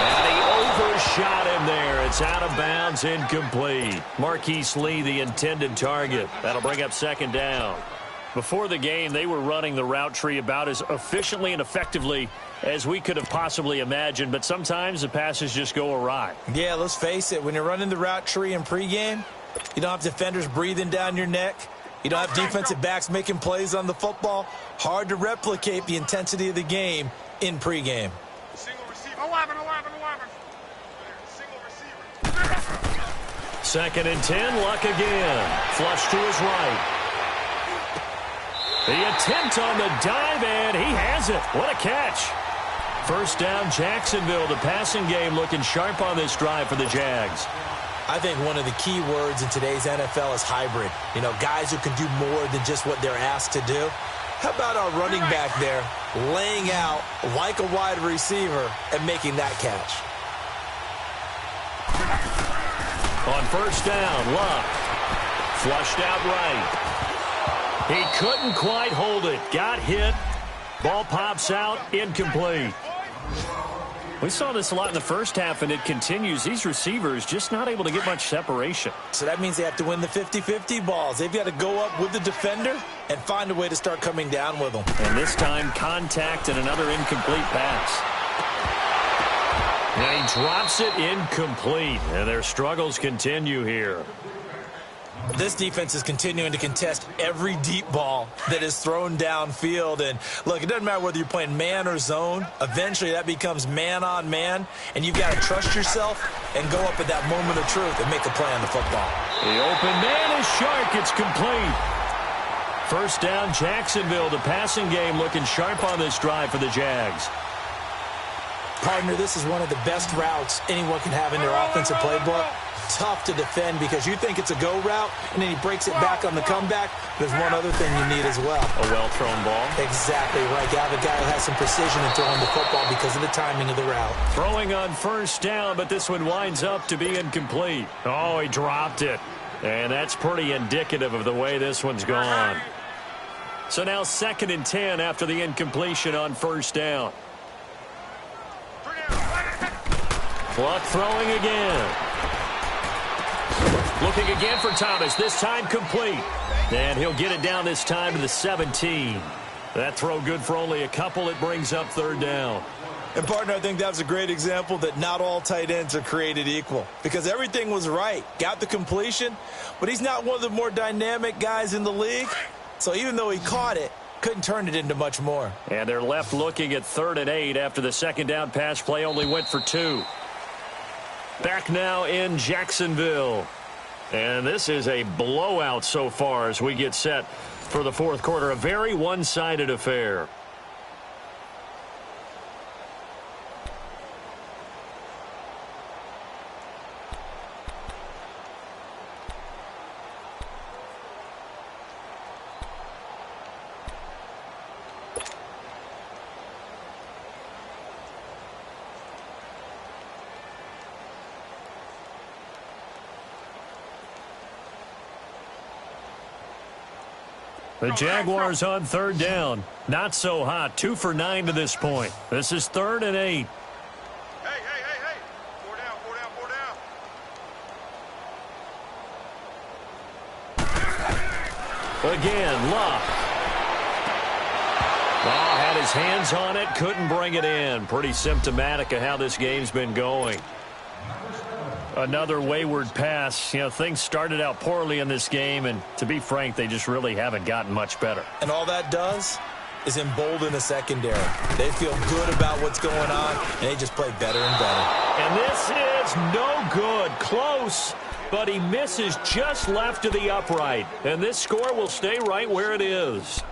And he overshot him there. It's out of bounds, incomplete. Marquise Lee, the intended target. That'll bring up 2nd down. Before the game, they were running the route tree about as efficiently and effectively as we could have possibly imagined, but sometimes the passes just go awry. Yeah, let's face it. When you're running the route tree in pregame, you don't have defenders breathing down your neck. You don't have defensive backs making plays on the football. Hard to replicate the intensity of the game in pregame. Single receiver. 11. Single receiver. 2nd and 10, Luck again. Flush to his right. The attempt on the dive, and he has it. What a catch. 1st down, Jacksonville. The passing game looking sharp on this drive for the Jags. I think one of the key words in today's NFL is hybrid. Guys who can do more than just what they're asked to do. How about our running back there laying out like a wide receiver and making that catch? On first down, Luck. Flushed out right. He couldn't quite hold it. Got hit. Ball pops out. Incomplete. We saw this a lot in the first half, and it continues. These receivers just not able to get much separation. So that means they have to win the 50-50 balls. They've got to go up with the defender and find a way to start coming down with them. And this time, contact and another incomplete pass. And he drops it incomplete. And their struggles continue here. This defense is continuing to contest every deep ball that is thrown downfield. And, look, it doesn't matter whether you're playing man or zone. Eventually, that becomes man-on-man, and you've got to trust yourself and go up at that moment of truth and make a play on the football. The open man is sharp. It's complete. First down, Jacksonville. The passing game looking sharp on this drive for the Jags. Partner, this is one of the best routes anyone can have in their offensive playbook. Tough to defend because you think it's a go route, and then he breaks it back on the comeback. There's one other thing you need as well. A well-thrown ball. Exactly right. You have a guy who has some precision in throwing the football because of the timing of the route. Throwing on first down, but this one winds up to be incomplete. Oh, he dropped it. And that's pretty indicative of the way this one's gone. So now 2nd and 10 after the incompletion on first down. Luck throwing again. Looking again for Thomas, this time complete. And he'll get it down this time to the 17. That throw good for only a couple. It brings up 3rd down. And, partner, I think that was a great example that not all tight ends are created equal because everything was right. Got the completion, but he's not one of the more dynamic guys in the league. So even though he caught it, couldn't turn it into much more. And they're left looking at 3rd and 8 after the 2nd down pass play only went for 2. Back now in Jacksonville. And this is a blowout so far as we get set for the 4th quarter. A very one-sided affair. The Jaguars on 3rd down. Not so hot. 2 for 9 to this point. This is 3rd and 8. Hey. 4 down, 4 down, 4 down. Again, Luck. Oh, had his hands on it. Couldn't bring it in. Pretty symptomatic of how this game's been going. Another wayward pass. You know, things started out poorly in this game, and to be frank, they just really haven't gotten much better. And all that does is embolden the secondary. They feel good about what's going on, and they just play better and better. And this is no good. Close, but he misses just left of the upright. And this score will stay right where it is.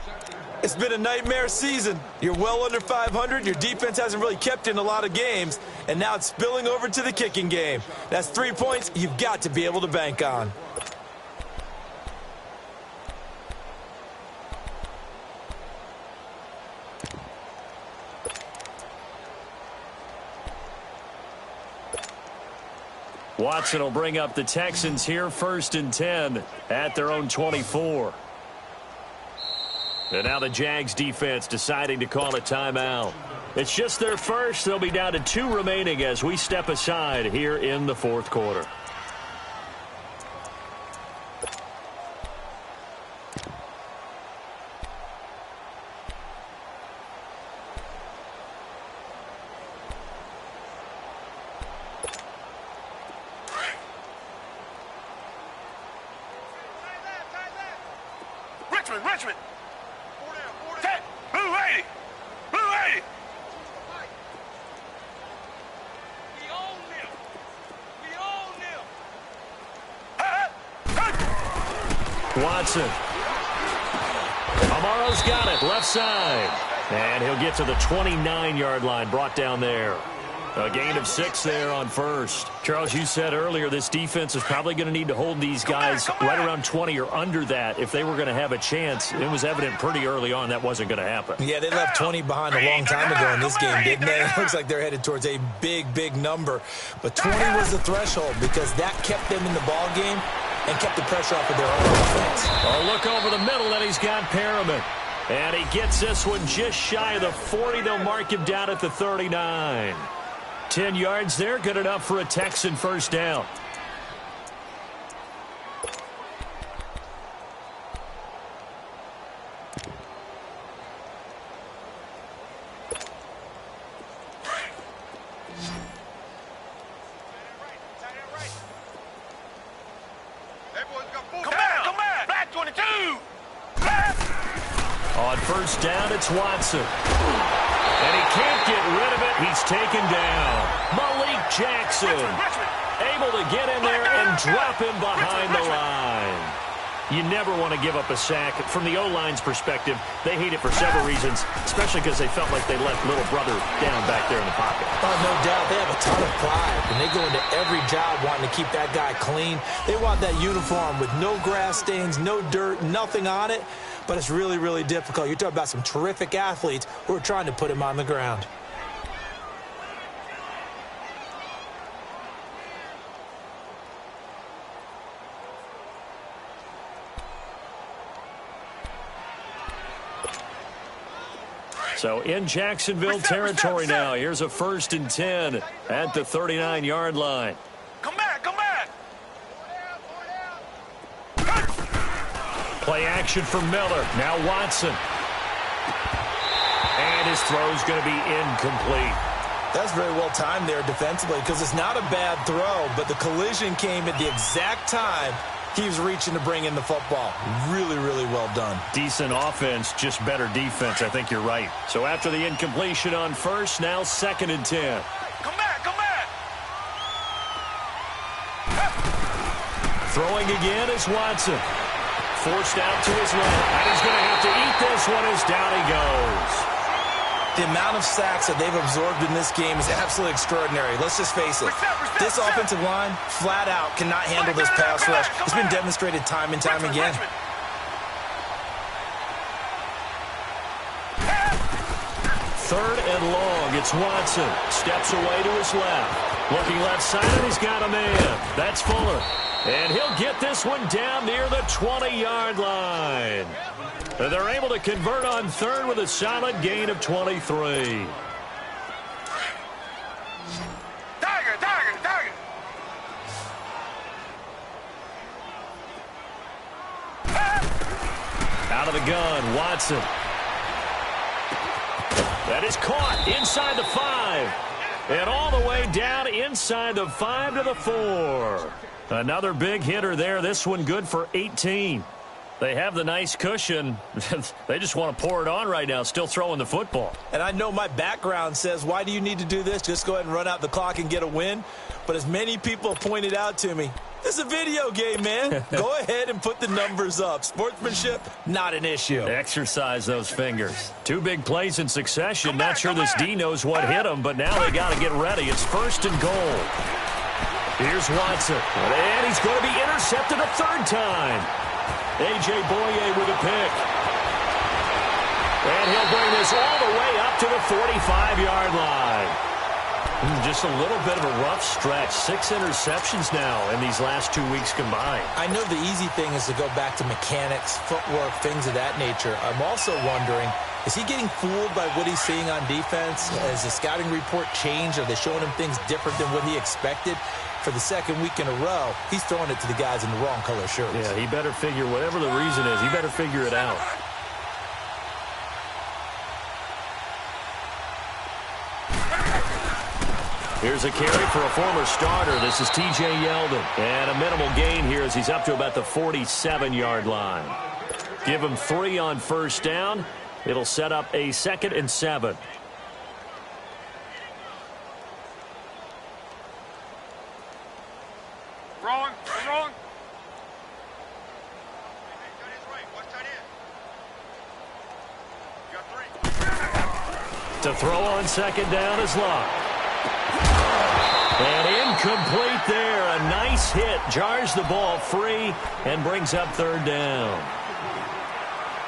It's been a nightmare season. You're well under 500. Your defense hasn't really kept in a lot of games, and now it's spilling over to the kicking game. That's 3 points you've got to be able to bank on. Watson will bring up the Texans here, 1st and 10 at their own 24. And now the Jags defense deciding to call a timeout. It's just their first. They'll be down to 2 remaining as we step aside here in the 4th quarter. Richmond. 4 down. Blue 80. Blue 80. Watson. Amaro's got it, left side. And he'll get to the 29-yard line, brought down there. A gain of 6 there on first. Charles, you said earlier this defense is probably going to need to hold these guys right around 20 or under that if they were going to have a chance. It was evident pretty early on that wasn't going to happen. Yeah, they left 20 behind a long time ago in this game, didn't they? It looks like they're headed towards a big, big number. But 20 was the threshold because that kept them in the ball game and kept the pressure off of their own offense. A look over the middle, and he's got Perriman. And he gets this one just shy of the 40. They'll mark him down at the 39. 10 yards there, good enough for a Texan first down. On first down, it's Watson. And he can't get rid of it. He's taken down. Malik Jackson able to get in there and drop him behind the line. You never want to give up a sack. From the O-line's perspective, they hate it for several reasons, especially because they felt like they left little brother down back there in the pocket. Oh, no doubt. They have a ton of pride, and they go into every job wanting to keep that guy clean. They want that uniform with no grass stains, no dirt, nothing on it. But it's really, really difficult. You're talking about some terrific athletes who are trying to put him on the ground. So in Jacksonville territory now. Here's a 1st and 10 at the 39-yard line. Come back, come back. Play action for Miller. Now Watson. And his throw's going to be incomplete. That's very well timed there defensively because it's not a bad throw, but the collision came at the exact time he was reaching to bring in the football. Really, really well done. Decent offense, just better defense. I think you're right. So after the incompletion on first, now 2nd and 10. Come back, come back. Throwing again is Watson. Forced out to his left. And he's going to have to eat this one as down he goes. The amount of sacks that they've absorbed in this game is absolutely extraordinary. Let's just face it. This offensive line, flat out, cannot handle this pass rush. It's been demonstrated time and time again. Third and long. It's Watson. Steps away to his left. Looking left side, and he's got a man. That's Fuller. And he'll get this one down near the 20-yard line. They're able to convert on third with a solid gain of 23. Tiger. Out of the gun, Watson. That is caught inside the 5. And all the way down inside the 5 to the 4. Another big hitter there. This one good for 18. They have the nice cushion. They just want to pour it on right now, still throwing the football. And I know my background says, why do you need to do this? Just go ahead and run out the clock and get a win. But as many people pointed out to me, this is a video game, man. Go ahead and put the numbers up. Sportsmanship, not an issue. Exercise those fingers. 2 big plays in succession. Not sure this D knows what hit him, but now they got to get ready. It's 1st and goal. Here's Watson. And he's going to be intercepted a 3rd time. A.J. Boye with a pick. And he'll bring this all the way up to the 45-yard line. Just a little bit of a rough stretch. 6 interceptions now in these last 2 weeks combined. I know the easy thing is to go back to mechanics, footwork, things of that nature. I'm also wondering, is he getting fooled by what he's seeing on defense? Has the scouting report changed? Are they showing him things different than what he expected? For the 2nd week in a row, he's throwing it to the guys in the wrong color shirts. Yeah, he better figure, whatever the reason is, he better figure it out. Here's a carry for a former starter. This is T.J. Yeldon. And a minimal gain here as he's up to about the 47-yard line. Give him 3 on first down. It'll set up a 2nd and 7. Wrong. To throw on 2nd down is Locke. Incomplete there. A nice hit. Jars the ball free and brings up third down.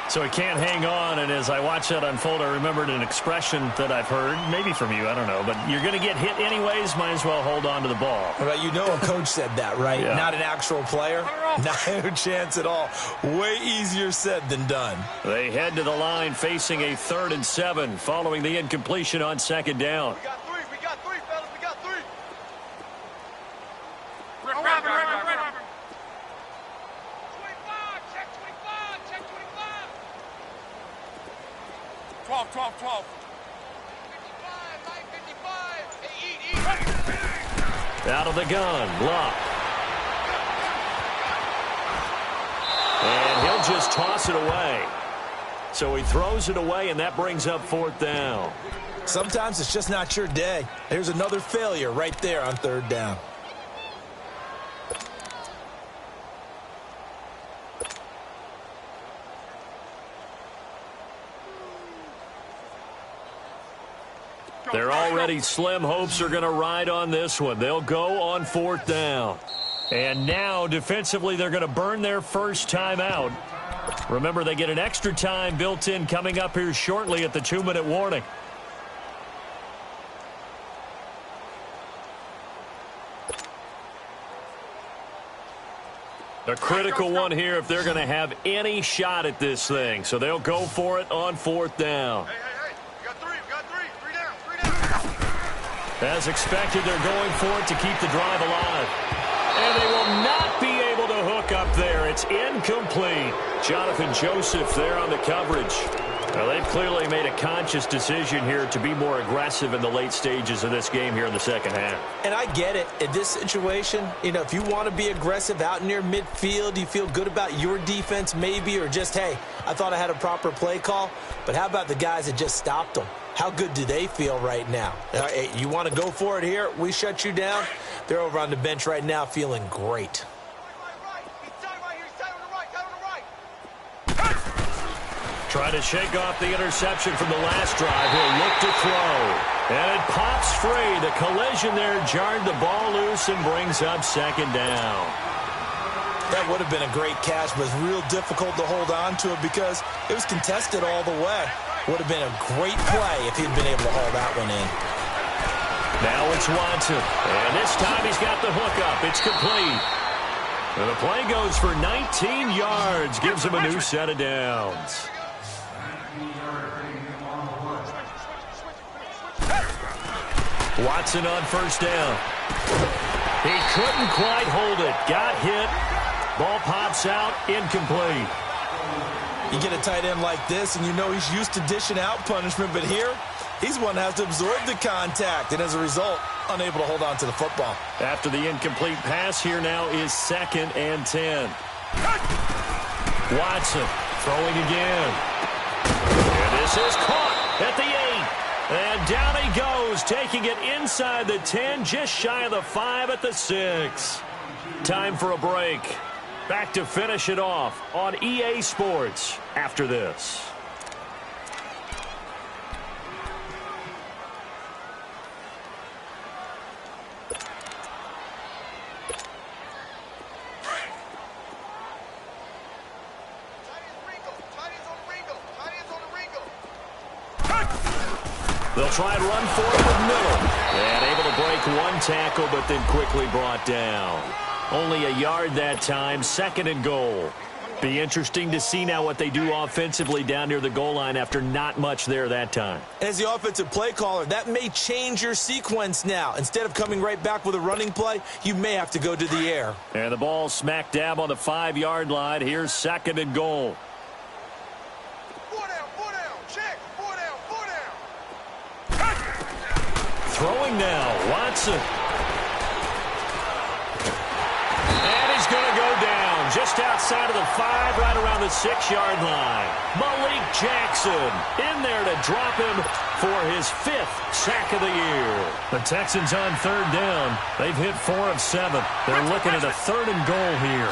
So he can't hang on, and as I watch that unfold, I remembered an expression that I've heard, maybe from you, I don't know, but you're going to get hit anyways, might as well hold on to the ball. Well, you know a coach said that, right? Yeah. Not an actual player. No chance at all. Way easier said than done. They head to the line facing a 3rd and 7 following the incompletion on 2nd down. We got three, fellas, we got three. Right. 12. 55, eat. Out of the gun, Luck. And he'll just toss it away. So he throws it away, and that brings up 4th down. Sometimes it's just not your day. There's another failure right there on 3rd down. They're already slim hopes are going to ride on this one. They'll go on 4th down. And now, defensively, they're going to burn their first time out. Remember, they get an extra time built in coming up here shortly at the 2-minute warning. A critical one here if they're going to have any shot at this thing. So they'll go for it on 4th down. Hey. We got three. Three down. As expected, they're going for it to keep the drive alive. And they will not be able to hook up there. It's incomplete. Jonathan Joseph there on the coverage. Well, they've clearly made a conscious decision here to be more aggressive in the late stages of this game here in the second half. And I get it. In this situation, if you want to be aggressive out near midfield, you feel good about your defense maybe, or just, hey, I thought I had a proper play call. But how about the guys that just stopped them? How good do they feel right now? You want to go for it here? We shut you down. They're over on the bench right now feeling great. Trying to shake off the interception from the last drive. He'll look to throw. And it pops free. The collision there jarred the ball loose and brings up 2nd down. That would have been a great catch, but it's real difficult to hold on to it because it was contested all the way. Would have been a great play if he'd been able to haul that one in. Now it's Watson. And this time he's got the hook up. It's complete. And the play goes for 19 yards. Gives him a new set of downs. Watson on 1st down. He couldn't quite hold it. Got hit. Ball pops out. Incomplete. You get a tight end like this, and you know he's used to dishing out punishment, but here, he's one that has to absorb the contact, and as a result, unable to hold on to the football. After the incomplete pass, here now is 2nd and 10. Watson throwing again. And this is caught at the 8. And down he goes, taking it inside the 10, just shy of the 5 at the 6. Time for a break. Back to finish it off on EA Sports after this. They'll try and run for it with Miller. And able to break one tackle, but then quickly brought down. Only a yard that time, 2nd and goal. Be interesting to see now what they do offensively down near the goal line after not much there that time. As the offensive play caller, that may change your sequence now. Instead of coming right back with a running play, you may have to go to the air. And the ball smack dab on the 5-yard line. Here's 2nd and goal. Throwing now, Watson. And he's going to go down just outside of the 5, right around the 6-yard line. Malik Jackson in there to drop him for his 5th sack of the year. The Texans on 3rd down. They've hit 4 of 7. They're looking at a 3rd and goal here.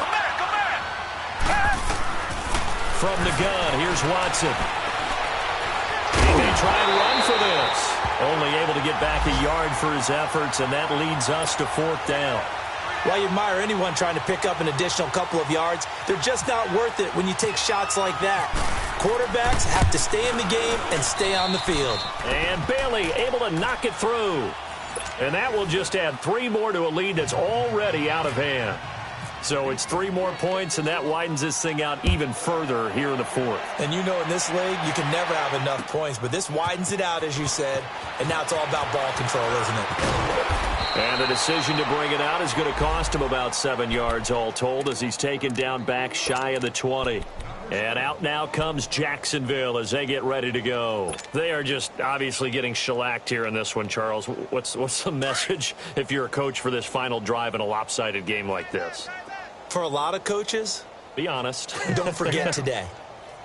From the gun, here's Watson. He may try and run for this. Only able to get back a yard for his efforts, and that leads us to 4th down. While you admire anyone trying to pick up an additional couple of yards, they're just not worth it when you take shots like that. Quarterbacks have to stay in the game and stay on the field. And Bailey able to knock it through. And that will just add 3 more to a lead that's already out of hand. So it's 3 more points, and that widens this thing out even further here in the 4th. And you know in this league, you can never have enough points, but this widens it out, as you said, and now it's all about ball control, isn't it? And the decision to bring it out is going to cost him about 7 yards all told as he's taken down back shy of the 20. And out now comes Jacksonville as they get ready to go. They are just obviously getting shellacked here in this one, Charles. What's the message if you're a coach for this final drive in a lopsided game like this? For a lot of coaches, be honest. Don't forget today.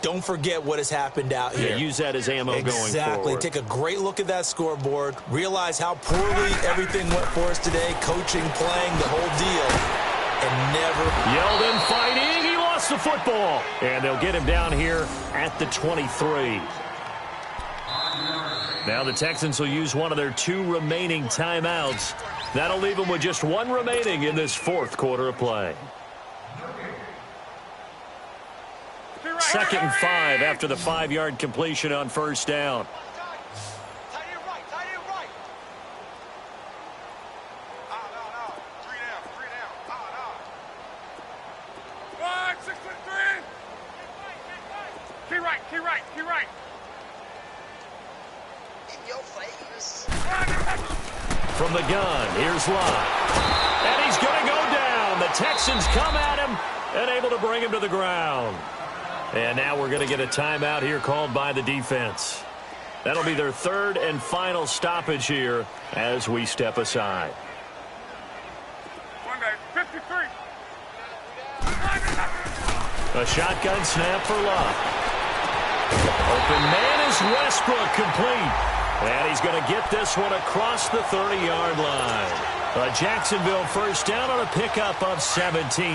Don't forget what has happened out here. Yeah, use that as ammo going forward. Exactly. Take a great look at that scoreboard. Realize how poorly everything went for us today. Coaching, playing, the whole deal. And never... Yelled in fighting. He lost the football. And they'll get him down here at the 23. Now the Texans will use one of their 2 remaining timeouts. That'll leave them with just 1 remaining in this 4th quarter of play. 2nd and 5 after the 5-yard completion on 1st down. Key right. In your face. From the gun, here's Locke. And he's going to go down. The Texans come at him and able to bring him to the ground. And now we're going to get a timeout here called by the defense. That'll be their 3rd and final stoppage here as we step aside. 53. A shotgun snap for Locke. Open man is Westbrook, complete. And he's going to get this one across the 30-yard line. A Jacksonville 1st down on a pickup of 17.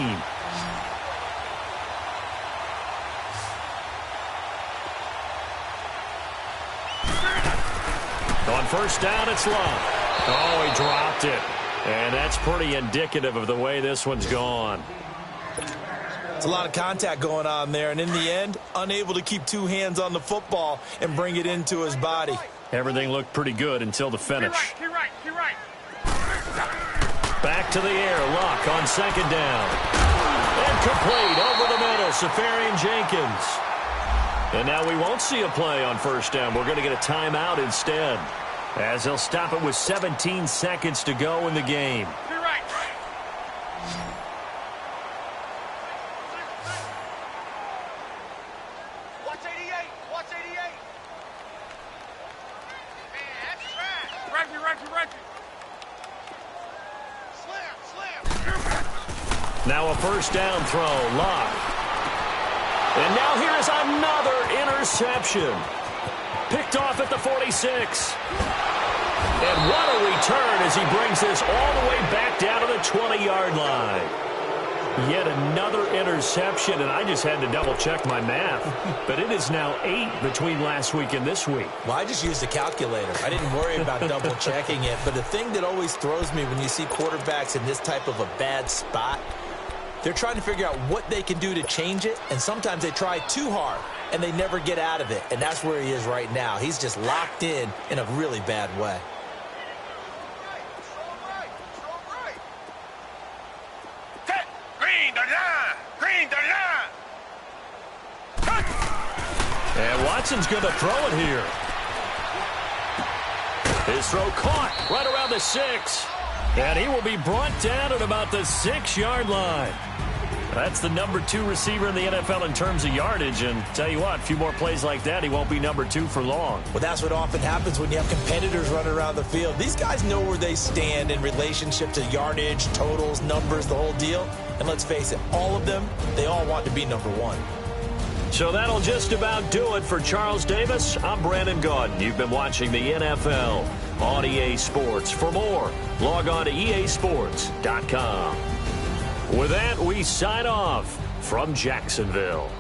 On 1st down, it's Locke. Oh, he dropped it. And that's pretty indicative of the way this one's gone. It's a lot of contact going on there, and in the end, unable to keep 2 hands on the football and bring it into his body. Everything looked pretty good until the finish. Key right. Back to the air, Locke on 2nd down. And complete over the middle, Safarian Jenkins. And now we won't see a play on 1st down. We're going to get a timeout instead, as they'll stop it with 17 seconds to go in the game. Key right. Watch 88. Man, that's trash. Reggie. Slam. Now a 1st down throw, Locke. And now here is another interception. Picked off at the 46. And what a return as he brings this all the way back down to the 20-yard line. Yet another interception, and I just had to double-check my math. But it is now 8 between last week and this week. Well, I just used a calculator. I didn't worry about double-checking it. But the thing that always throws me when you see quarterbacks in this type of a bad spot, they're trying to figure out what they can do to change it, and sometimes they try too hard, and they never get out of it. And that's where he is right now. He's just locked in a really bad way. Green the line. And Watson's going to throw it here. His throw caught right around the 6. And he will be brought down at about the 6-yard line. That's the number 2 receiver in the NFL in terms of yardage. And tell you what, a few more plays like that, he won't be number 2 for long. Well, that's what often happens when you have competitors running around the field. These guys know where they stand in relationship to yardage, totals, numbers, the whole deal. And let's face it, all of them, they all want to be number 1. So that'll just about do it for Charles Davis. I'm Brandon Gaudin. You've been watching the NFL on EA Sports. For more, log on to easports.com. With that, we sign off from Jacksonville.